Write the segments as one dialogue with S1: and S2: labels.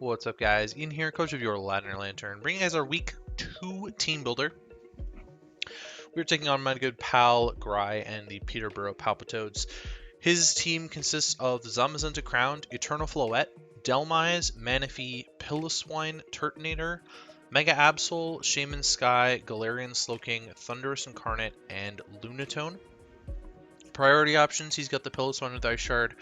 S1: What's up, guys? Ian here, coach of your Ladner Lanturn, bringing you guys our week 2 team builder. We're taking on my good pal Gry and the Peterborough Palpitoads. His team consists of Zamazenta Crowned, Eternal Floette, Delmise, Manaphy, Piloswine, Turtonator, Mega Absol, Shaman Sky, Galarian Slowking, Thundurus Incarnate, and Lunatone. Priority options, he's got the Piloswine with Ice Shard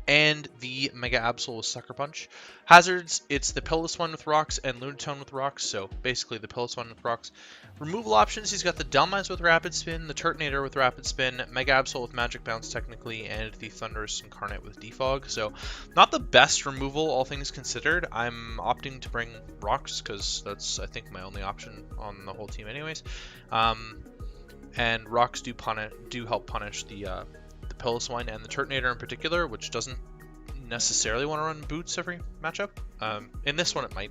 S1: and the Mega Absol with Sucker Punch. Hazards, it's the Piloswine with Rocks and Lunatone with Rocks, so basically the Piloswine with Rocks. Removal options, he's got the Delmise with Rapid Spin, the Turtonator with Rapid Spin, Mega Absol with Magic Bounce technically, and the Thundurus Incarnate with Defog. So not the best removal, all things considered. I'm opting to bring Rocks because that's, I think, my only option on the whole team anyways. And Rocks do help punish the Piloswine and the Turtonator in particular, which doesn't necessarily want to run Boots every matchup. In this one, it might.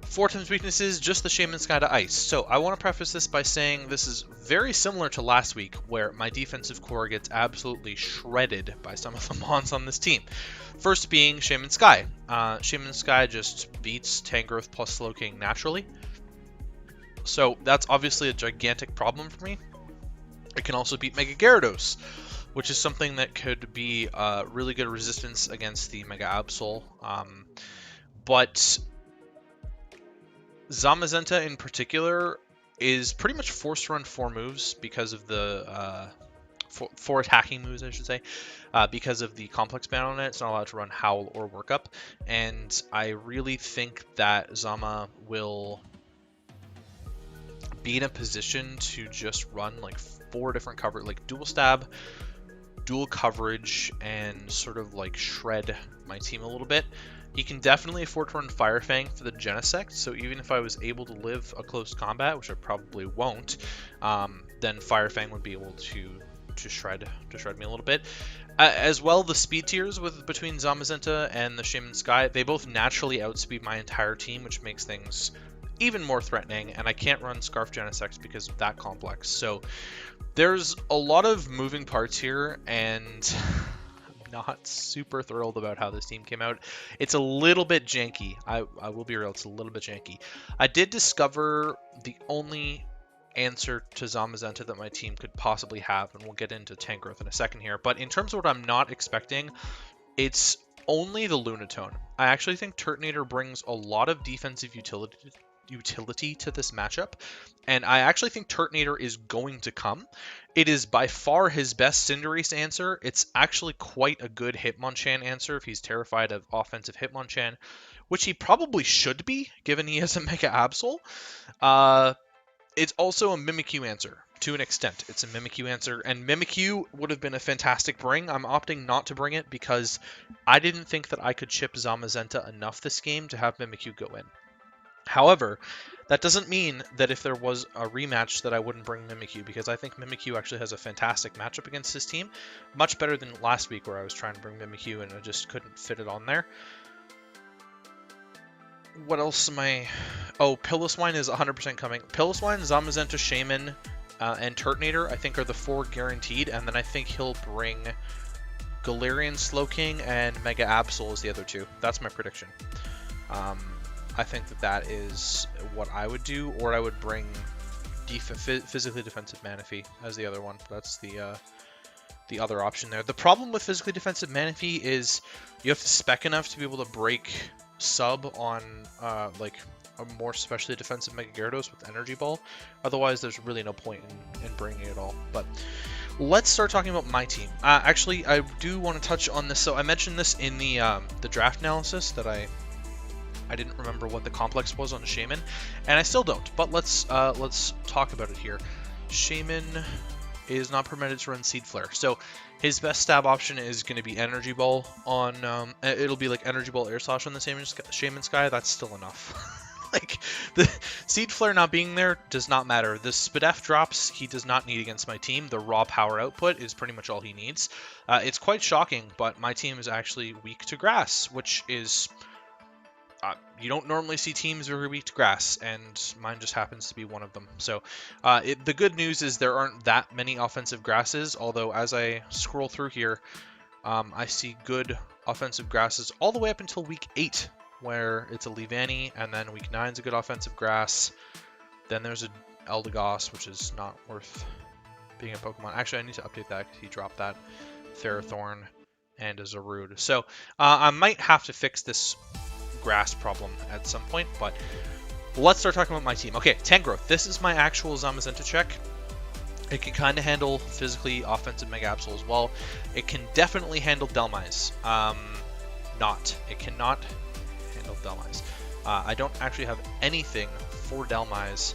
S1: 4 times weaknesses, just the Shaman Sky to Ice. So I want to preface this by saying this is very similar to last week, where my defensive core gets absolutely shredded by some of the mons on this team. First being Shaman Sky. Shaman Sky just beats Tangrowth plus Slowking naturally. So that's obviously a gigantic problem for me. It can also beat Mega Gyarados, which is something that could be really good resistance against the Mega Absol. But Zamazenta in particular is pretty much forced to run 4 moves because of the 4 attacking moves, I should say, because of the complex ban on it. It's not allowed to run Howl or Workup, and I really think that Zama will be in a position to just run like 4 different cover, like dual stab, dual coverage, and sort of like shred my team a little bit. He can definitely afford to run Fire Fang for the Genesect, so even if I was able to live a close combat, which I probably won't, then Fire Fang would be able to shred me a little bit. As well, the speed tiers between Zamazenta and the Shaman Sky, they both naturally outspeed my entire team, which makes things even more threatening, and I can't run Scarf Genesect because of that complex. So there's a lot of moving parts here, and I'm not super thrilled about how this team came out. It's a little bit janky. I will be real, it's a little bit janky. I did discover the only answer to Zamazenta that my team could possibly have, and we'll get into Tangrowth in a second here, but in terms of what I'm not expecting, it's only the Lunatone. I actually think Turtonator brings a lot of defensive utility to this matchup, and I actually think Turtonator is going to come. It is by far his best Cinderace answer. It's actually quite a good Hitmonchan answer if he's terrified of offensive Hitmonchan, which he probably should be, given he has a Mega Absol. It's also a Mimikyu answer, to an extent. It's a Mimikyu answer, and Mimikyu would have been a fantastic bring. I'm opting not to bring it because I didn't think that I could chip Zamazenta enough this game to have Mimikyu go in. However, that doesn't mean that if there was a rematch that I wouldn't bring Mimikyu, because I think Mimikyu actually has a fantastic matchup against his team. Much better than last week where I was trying to bring Mimikyu and I just couldn't fit it on there. What else am I... Oh, Piloswine is 100% coming. Piloswine, Zamazenta, Shaman, and Turtonator I think are the 4 guaranteed, and then I think he'll bring Galarian Slowking and Mega Absol as the other 2. That's my prediction. I think that is what I would do, or I would bring physically defensive Manaphy as the other one. That's the other option there. The problem with physically defensive Manaphy is you have to spec enough to be able to break sub on like a more specially defensive Mega Gyarados with Energy Ball. Otherwise, there's really no point in bringing it at all. But let's start talking about my team. Actually, I do want to touch on this. So I mentioned this in the draft analysis that I didn't remember what the complex was on Shaman, and I still don't, but let's talk about it here. Shaman is not permitted to run Seed Flare, so his best stab option is going to be Energy Ball on, it'll be like Energy Ball Air Slash on the Shaman Sky. That's still enough. Like, the Seed Flare not being there does not matter. The Spadef drops he does not need against my team. The raw power output is pretty much all he needs. It's quite shocking, but my team is actually weak to grass, which is... you don't normally see teams very weak to grass, and mine just happens to be one of them. So the good news is there aren't that many offensive grasses, although as I scroll through here, I see good offensive grasses all the way up until week 8, where it's a Levani, and then week 9 is a good offensive grass. Then there's a Eldegoss, which is not worth being a Pokemon. Actually, I need to update that because he dropped that. Ferrothorn and a Zarude. So I might have to fix this grass problem at some point, but let's start talking about my team. Okay, Tangrowth. This is my actual Zamazenta check. It can kind of handle physically offensive Mega Absol as well. It can definitely handle Dhelmise. It cannot handle Dhelmise. I don't actually have anything for Dhelmise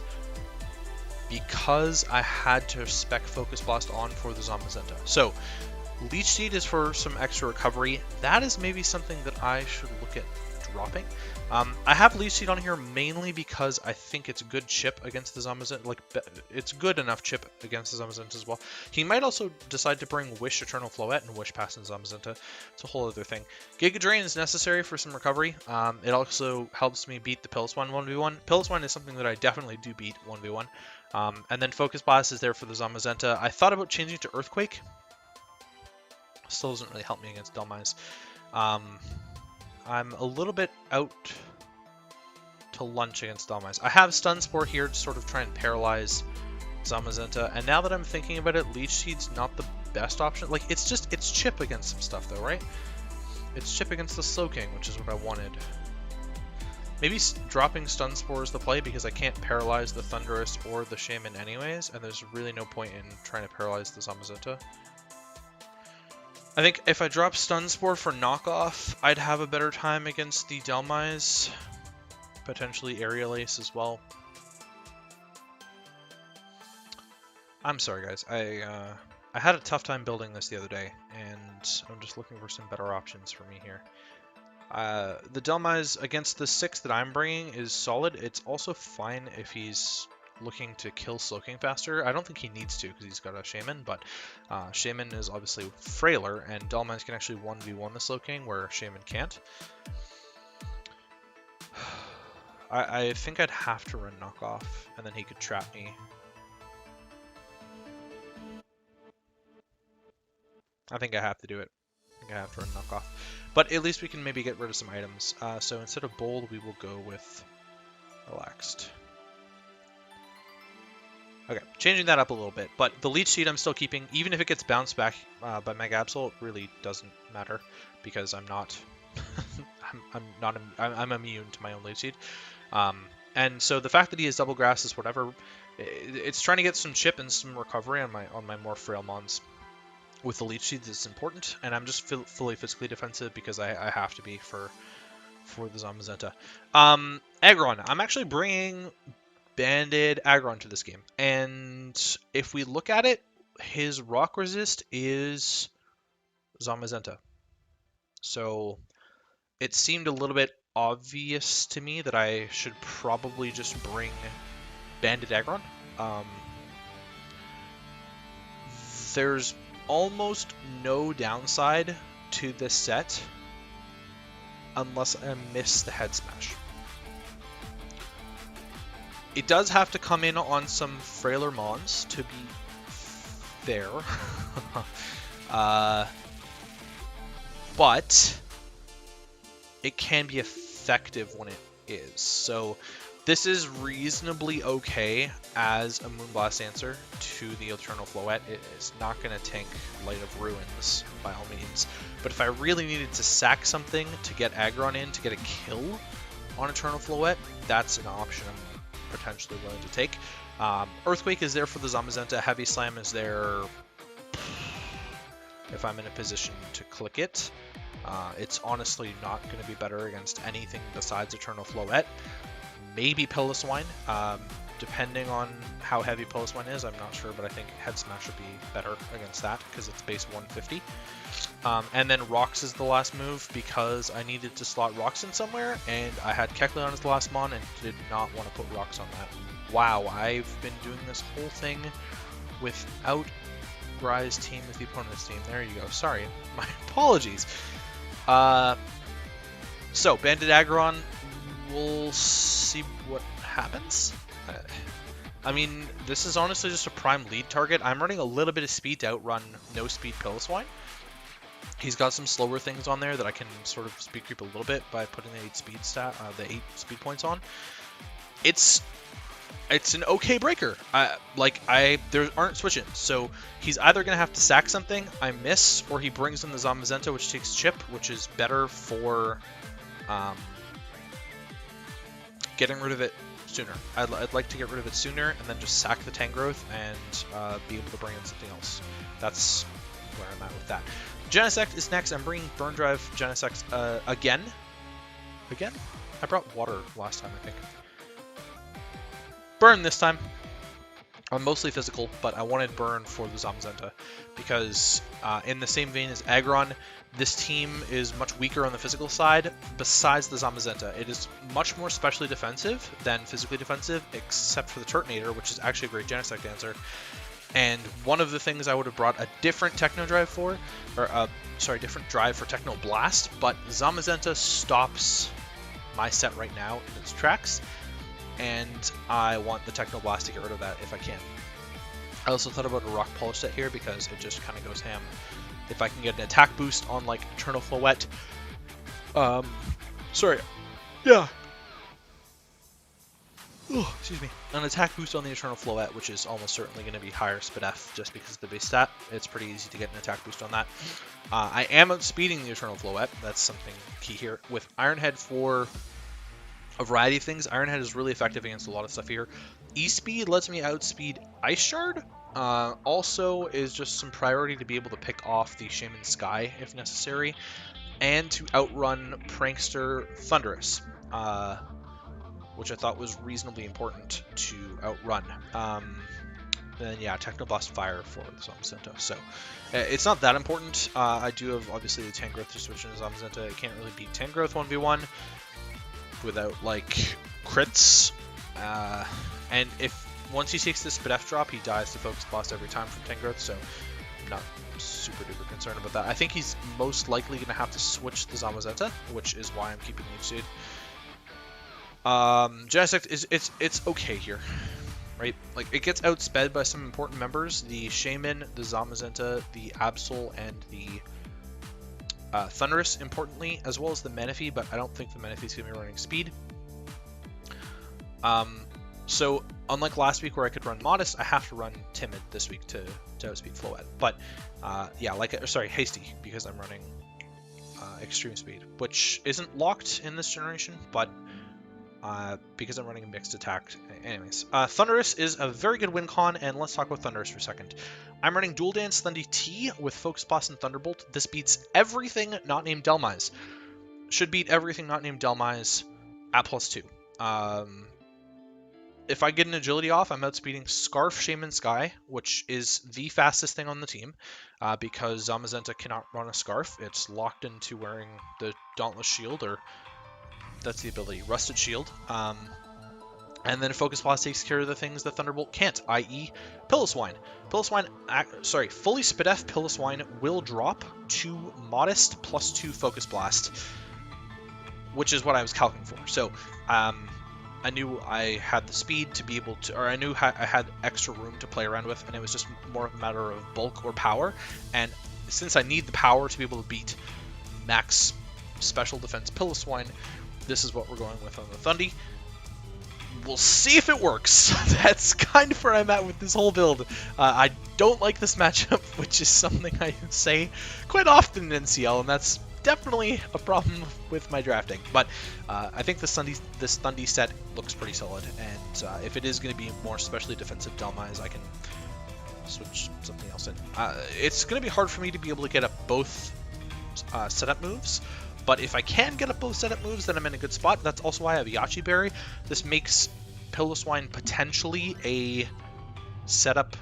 S1: because I had to spec Focus Blast on for the Zamazenta. So, Leech Seed is for some extra recovery. That is maybe something that I should look at dropping. I have Leech Seed on here mainly because I think it's a good chip against the Zamazenta. Like, it's good enough chip against the Zamazenta as well. He might also decide to bring Wish Eternal Floette and Wish Pass in Zamazenta. It's a whole other thing. Giga Drain is necessary for some recovery. It also helps me beat the Pilliswine 1v1. Pilliswine is something that I definitely do beat 1v1. And then Focus Blast is there for the Zamazenta. I thought about changing to Earthquake. Still doesn't really help me against Dhelmise. I'm a little bit out to lunch against Dhelmise. I have Stun Spore here to sort of try and paralyze Zamazenta, and now that I'm thinking about it, Leech Seed's not the best option. Like, it's chip against some stuff though, right? It's chip against the Slowking, which is what I wanted. Maybe dropping Stun Spore is the play because I can't paralyze the Thundurus or the Shaman anyways, and there's really no point in trying to paralyze the Zamazenta. I think if I drop Stun Spore for knockoff, I'd have a better time against the Dhelmise. Potentially Aerial Ace as well. I'm sorry guys, I had a tough time building this the other day, and I'm just looking for some better options for me here. The Dhelmise against the 6 that I'm bringing is solid. It's also fine if he's looking to kill Slowking faster. I don't think he needs to because he's got a Shaman, but Shaman is obviously frailer, and Dhelmise can actually 1v1 the Slowking where Shaman can't. I think I'd have to run knockoff, and then he could trap me. I think I have to do it. I think I have to run knockoff. But at least we can maybe get rid of some items. So instead of bold, we will go with relaxed. Okay, changing that up a little bit, but the Leech Seed I'm still keeping. Even if it gets bounced back by Mega Absol, it really doesn't matter because I'm not, I'm immune to my own Leech Seed. And so the fact that he has double grass is whatever. It's trying to get some chip and some recovery on my more frail mons. With the Leech Seeds, it's important, and I'm just fully physically defensive because I have to be for the Zamazenta. Aggron, I'm actually bringing Banded Aggron to this game, and if we look at it, his rock resist is Zamazenta. So it seemed a little bit obvious to me that I should probably just bring Banded Aggron. There's almost no downside to this set unless I miss the head smash. It does have to come in on some frailer mons to be fair. But it can be effective when it is. So this is reasonably okay as a Moonblast answer to the Eternal Floette. It is not going to tank Light of Ruins by all means. But if I really needed to sack something to get Aggron in to get a kill on Eternal Floette, that's an option I'm potentially willing to take. Earthquake is there for the Zamazenta. Heavy Slam is there if I'm in a position to click it. It's honestly not going to be better against anything besides Eternal Floette. Maybe Pilliswine, depending on how heavy Pilliswine is. I'm not sure, but I think Head Smash would be better against that because it's base 150. And then Rocks is the last move because I needed to slot Rocks in somewhere, and I had Kecleon as the last mon and did not want to put Rocks on that. Wow, I've been doing this whole thing without Rise team with the opponent's team. There you go. Sorry, my apologies. So, Banded Aggron, we'll see what happens. I mean, this is honestly just a prime lead target. I'm running a little bit of speed to outrun no speed Pilliswine.
S2: He's got some slower things on there that I can sort of speed creep a little bit by putting the 8 speed the 8 speed points on. It's an okay breaker. There aren't switch-ins, so he's either gonna have to sack something, I miss, or he brings in the Zamazenta, which takes chip, which is better for getting rid of it sooner. I'd like to get rid of it sooner and then just sack the Tangrowth and be able to bring in something else. That's where I'm at with that. Genesect is next. I'm bringing Burn Drive Genesect again. Again? I brought Water last time, I think. Burn this time. I'm mostly physical, but I wanted Burn for the Zamazenta because in the same vein as Aggron, this team is much weaker on the physical side besides the Zamazenta. It is much more specially defensive than physically defensive, except for the Turtonator, which is actually a great Genesect answer. And one of the things I would have brought a different Techno Drive for, different drive for Techno Blast, but Zamazenta stops my set right now in its tracks, and I want the Techno Blast to get rid of that if I can. I also thought about a Rock Polish set here because it just kind of goes ham. If I can get an attack boost on like Eternal Floette, excuse me. An attack boost on the Eternal Floette, which is almost certainly going to be higher Spadef just because of the base stat. It's pretty easy to get an attack boost on that. I am outspeeding the Eternal Floette. That's something key here. With Ironhead for a variety of things, Ironhead is really effective against a lot of stuff here. E-Speed lets me outspeed Ice Shard. Also is just some priority to be able to pick off the Shaman Sky if necessary, and to outrun Prankster Thundurus, which I thought was reasonably important to outrun. Then yeah, Technoblast Fire for the Zamazenta. So it's not that important. I do have obviously the Tangrowth to switch into Zamazenta. I can't really beat Tangrowth 1v1 without like crits. And once he takes this Spadef drop, he dies to Focus Blast every time from Tangrowth, so I'm not super duper concerned about that. I think he's most likely going to have to switch the Zamazenta, which is why I'm keeping the H-Seed. Genesect it's okay here, right? Like, it gets outsped by some important members: the Shaman, the Zamazenta, the Absol, and the Thundurus, importantly, as well as the Manaphy, but I don't think the Manaphy's going to be running speed. So, unlike last week where I could run Modest, I have to run Timid this week to outspeed Floette. But, yeah, Hasty, because I'm running Extreme Speed, which isn't locked in this generation, but because I'm running a mixed attack. Anyways, Thundurus is a very good win con, and let's talk about Thundurus for a second. I'm running Dual Dance Thundy T with Focus Blast and Thunderbolt. This beats everything not named Delmise. Should beat everything not named Delmise at +2. If I get an agility off, I'm outspeeding Scarf Shaman Sky, which is the fastest thing on the team, because Zamazenta cannot run a Scarf. It's locked into wearing the Dauntless Shield, or that's the ability, Rusted Shield. And then Focus Blast takes care of the things that Thunderbolt can't, i.e. Piloswine. Fully Spadef Piloswine will drop to Modest +2 Focus Blast, which is what I was calculating for. So, I knew I had the speed to be able to, or I knew I had extra room to play around with, and it was just more of a matter of bulk or power. And since I need the power to be able to beat max special defense Piloswine, this is what we're going with on the Thundy. We'll see if it works. That's kind of where I'm at with this whole build. I don't like this matchup, which is something I say quite often in NCL, and that's definitely a problem with my drafting. But I think this Thundy set looks pretty solid, and if it is going to be more specially defensive Delmise, I can switch something else in. It's going to be hard for me to be able to get up both setup moves, but if I can get up both setup moves, then I'm in a good spot. That's also why I have Yachi Berry. This makes Piloswine potentially a setup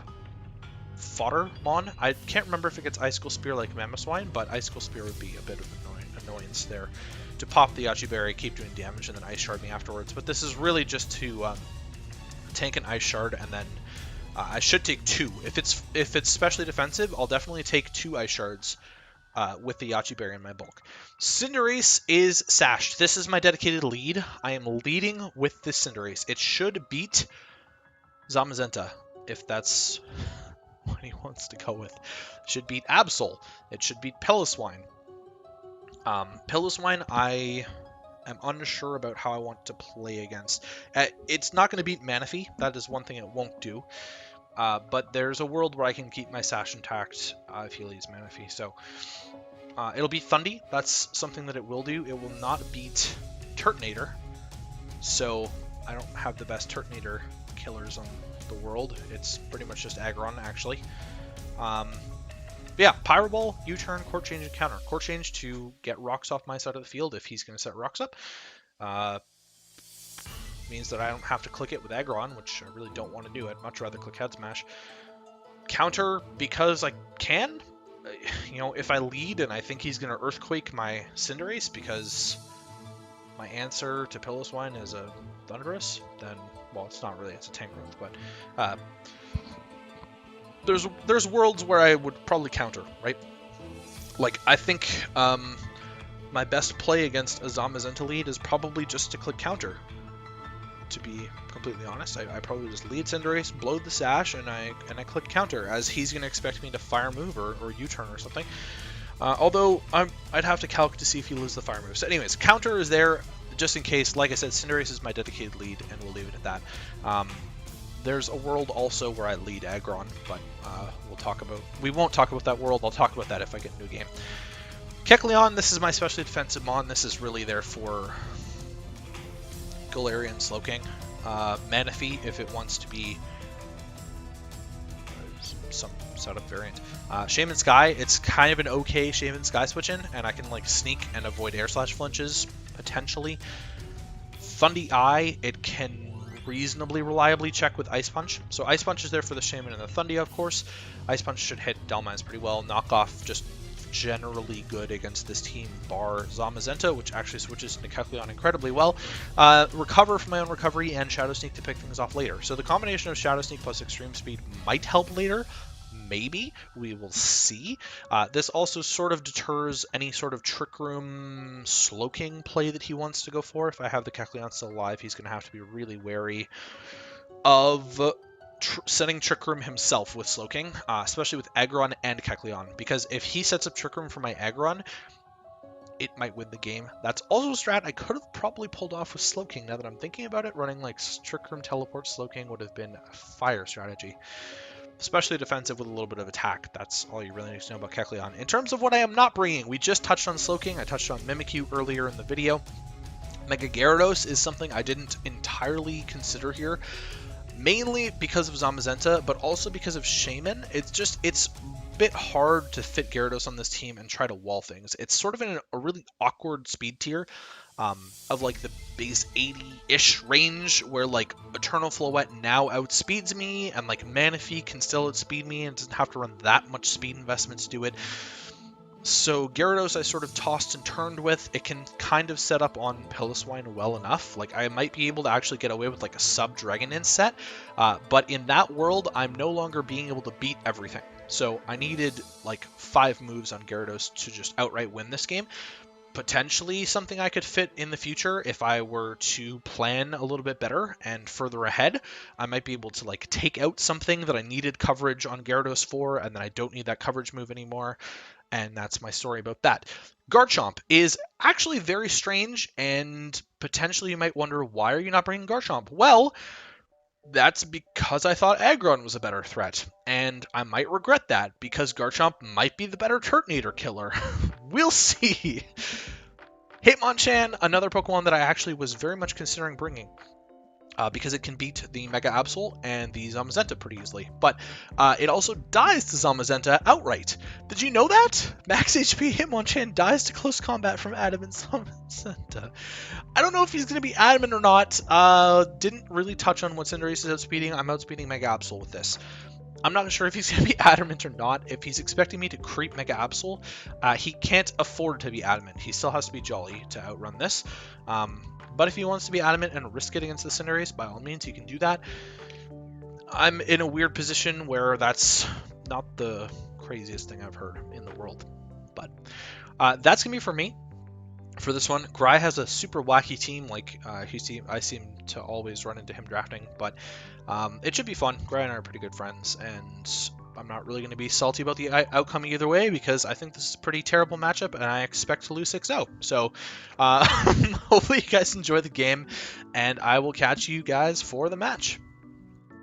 S2: fodder mon. I can't remember if it gets Icicle Spear like Mamoswine, but Icicle Spear would be a bit of annoyance there to pop the Yachi Berry, keep doing damage, and then Ice Shard me afterwards. But this is really just to tank an Ice Shard, and then I should take 2. If it's specially defensive, I'll definitely take 2 Ice Shards with the Yachi Berry in my bulk. Cinderace is sashed. This is my dedicated lead. I am leading with this Cinderace. It should beat Zamazenta, if that's what he wants to go with. It should beat Absol. It should beat Piloswine. Piloswine, I am unsure about how I want to play against. It's not going to beat Manaphy. That is one thing it won't do. But there's a world where I can keep my Sash intact if he leaves Manaphy. So it'll beat Thundy. That's something that it will do. It will not beat Turtonator. So I don't have the best Turtonator killers on the world. It's pretty much just Aggron, actually. Yeah, Pyro Ball, U-turn, Court Change, and counter. Court Change to get rocks off my side of the field if he's going to set rocks up. Means that I don't have to click it with Aggron, which I really don't want to do. I'd much rather click Head Smash. Counter because I can. You know, if I lead and I think he's going to Earthquake my Cinderace because my answer to Piloswine is a Thundurus, then, well, it's not really, it's a Tangrowth, but there's worlds where I would probably counter, right? Like, I think my best play against a Zamazenta lead is probably just to click counter. To be completely honest, I probably just lead Cinderace, blow the Sash, and I click counter, as he's going to expect me to Fire Move or U-turn or something. Although I'd have to calc to see if he loses the Fire Move. So anyways, counter is there just in case. Like I said, Cinderace is my dedicated lead, and we'll leave it at that. There's a world also where I lead Aggron, but we won't talk about that world. I'll talk about that if I get a new game. Kecleon, this is my specially defensive mon. This is really there for Galarian Slowking. Manaphy, if it wants to be some setup variant. Shaman Sky, it's kind of an okay Shaman Sky switch in, and I can like sneak and avoid air slash flinches, potentially. Thundy Eye, it can reasonably reliably check with Ice Punch. So Ice Punch is there for the Shaman and the Thundy, of course. Ice Punch should hit Delmines pretty well. Knockoff just generally good against this team, bar Zamazenta, which actually switches into Kecleon incredibly well. Recover from my own recovery and Shadow Sneak to pick things off later. So the combination of Shadow Sneak plus Extreme Speed might help later. Maybe. We will see. This also sort of deters any sort of Trick Room Slowking play that he wants to go for. If I have the Kecleon still alive, he's going to have to be really wary of setting Trick Room himself with Slowking, especially with Aggron and Kecleon, because if he sets up Trick Room for my Aggron, it might win the game. That's also a strat I could have probably pulled off with Slowking. Now that I'm thinking about it, running like Trick Room Teleport Slowking would have been a fire strategy. Especially defensive with a little bit of attack. That's all you really need to know about Kecleon. In terms of what I am not bringing, we just touched on Slowking. I touched on Mimikyu earlier in the video. Mega Gyarados is something I didn't entirely consider here. Mainly because of Zamazenta, but also because of Shaman. It's a bit hard to fit Gyarados on this team and try to wall things. It's sort of in a really awkward speed tier of like the base 80-ish range, where like Eternal Floette now outspeeds me, and like Manaphy can still outspeed me and doesn't have to run that much speed investment to do it. So Gyarados I sort of tossed and turned with. It can kind of set up on Piloswine well enough. Like I might be able to actually get away with like a sub Dragon in set, but in that world I'm no longer being able to beat everything. So I needed like 5 moves on Gyarados to just outright win this game. Potentially something I could fit in the future if I were to plan a little bit better and further ahead. I might be able to like take out something that I needed coverage on Gyarados for, and then I don't need that coverage move anymore. And that's my story about that. Garchomp is actually very strange, and potentially you might wonder, why are you not bringing Garchomp? Well, that's because I thought Aggron was a better threat, and I might regret that, because Garchomp might be the better Turtonator killer. We'll see. Hitmonchan, another Pokemon that I actually was very much considering bringing, because it can beat the Mega Absol and the Zamazenta pretty easily. But it also dies to Zamazenta outright. Did you know that? Max HP Hitmonchan dies to close combat from Adamant Zamazenta. I don't know if he's going to be Adamant or not. Didn't really touch on what Cinderace is outspeeding. I'm outspeeding Mega Absol with this. I'm not sure if he's going to be Adamant or not. If he's expecting me to creep Mega Absol, he can't afford to be Adamant. He still has to be Jolly to outrun this. But if he wants to be Adamant and risk it against the Cinderace, by all means, he can do that. I'm in a weird position where that's not the craziest thing I've heard in the world. But that's going to be for me. For this one, Gry has a super wacky team. Like I seem to always run into him drafting, but it should be fun. Gry and I are pretty good friends, and I'm not really going to be salty about the outcome either way, because I think this is a pretty terrible matchup, and I expect to lose 6-0. So hopefully you guys enjoy the game, and I will catch you guys for the match.